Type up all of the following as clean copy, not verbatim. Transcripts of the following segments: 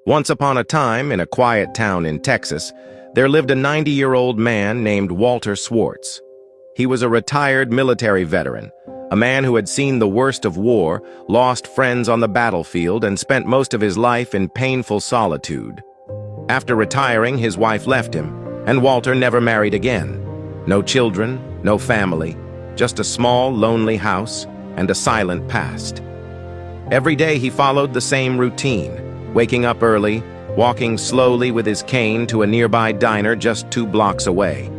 Once upon a time, in a quiet town in Texas, there lived a 90-year-old man named Walter Schwartz. He was a retired military veteran, a man who had seen the worst of war, lost friends on the battlefield, and spent most of his life in painful solitude. After retiring, his wife left him, and Walter never married again. No children, no family, just a small, lonely house and a silent past. Every day he followed the same routine, waking up early, walking slowly with his cane to a nearby diner just 2 blocks away.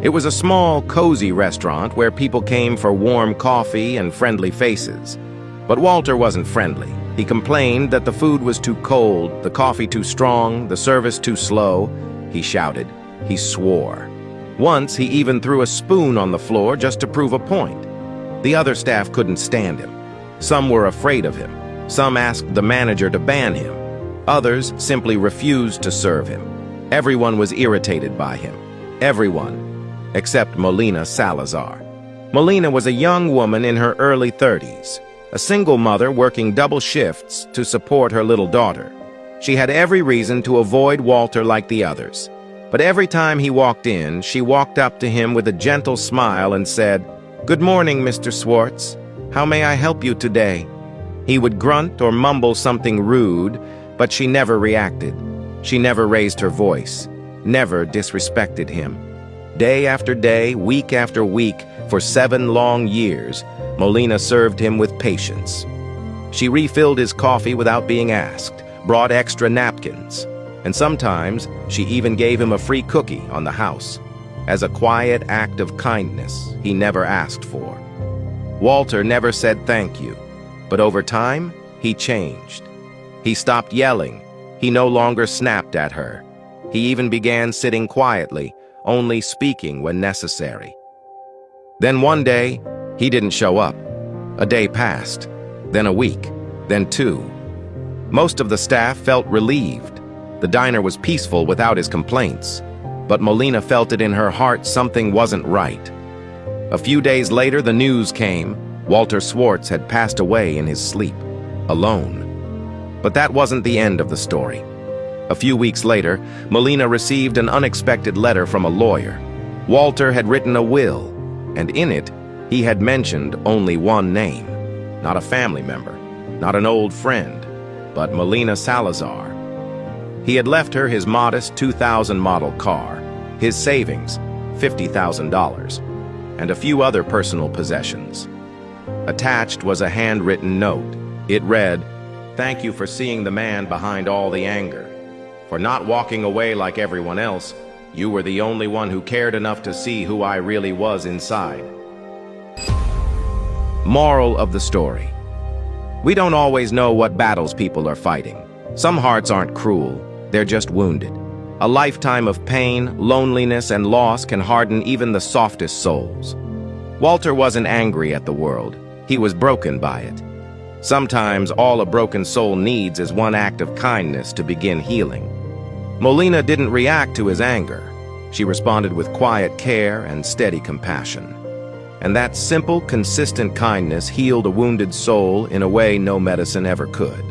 It was a small, cozy restaurant where people came for warm coffee and friendly faces. But Walter wasn't friendly. He complained that the food was too cold, the coffee too strong, the service too slow. He shouted. He swore. Once, he even threw a spoon on the floor just to prove a point. The other staff couldn't stand him. Some were afraid of him. Some asked the manager to ban him. Others simply refused to serve him. Everyone was irritated by him. Everyone, except Molina Salazar. Molina was a young woman in her early 30s, a single mother working double shifts to support her little daughter. She had every reason to avoid Walter like the others. But every time he walked in, she walked up to him with a gentle smile and said, "Good morning, Mr. Schwartz. How may I help you today?" He would grunt or mumble something rude, but she never reacted. She never raised her voice, never disrespected him. Day after day, week after week, for 7 long years, Molina served him with patience. She refilled his coffee without being asked, brought extra napkins, and sometimes she even gave him a free cookie on the house, as a quiet act of kindness he never asked for. Walter never said thank you, but over time, he changed. He stopped yelling. He no longer snapped at her. He even began sitting quietly, only speaking when necessary. Then one day, he didn't show up. A day passed, then a week, then 2. Most of the staff felt relieved. The diner was peaceful without his complaints, but Molina felt it in her heart something wasn't right. A few days later, the news came. Walter Schwartz had passed away in his sleep, alone. But that wasn't the end of the story. A few weeks later, Molina received an unexpected letter from a lawyer. Walter had written a will, and in it, he had mentioned only one name. Not a family member, not an old friend, but Molina Salazar. He had left her his modest 2000 model car, his savings, $50,000, and a few other personal possessions. Attached was a handwritten note. It read, "Thank you for seeing the man behind all the anger. For not walking away like everyone else, you were the only one who cared enough to see who I really was inside." Moral of the story. We don't always know what battles people are fighting. Some hearts aren't cruel, they're just wounded. A lifetime of pain, loneliness, and loss can harden even the softest souls. Walter wasn't angry at the world. He was broken by it. Sometimes all a broken soul needs is one act of kindness to begin healing. Molina didn't react to his anger. She responded with quiet care and steady compassion. And that simple, consistent kindness healed a wounded soul in a way no medicine ever could.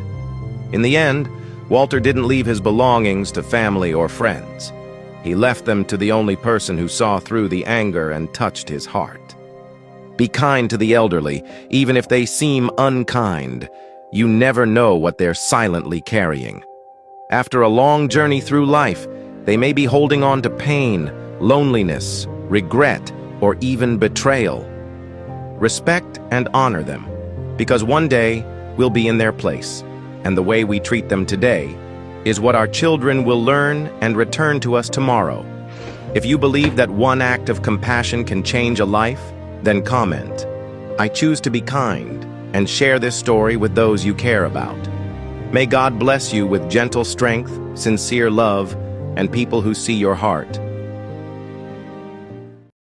In the end, Walter didn't leave his belongings to family or friends. He left them to the only person who saw through the anger and touched his heart. Be kind to the elderly, even if they seem unkind. You never know what they're silently carrying. After a long journey through life, they may be holding on to pain, loneliness, regret, or even betrayal. Respect and honor them, because one day we'll be in their place, and the way we treat them today is what our children will learn and return to us tomorrow. If you believe that one act of compassion can change a life, then comment, "I choose to be kind," and share this story with those you care about. May God bless you with gentle strength, sincere love, and people who see your heart.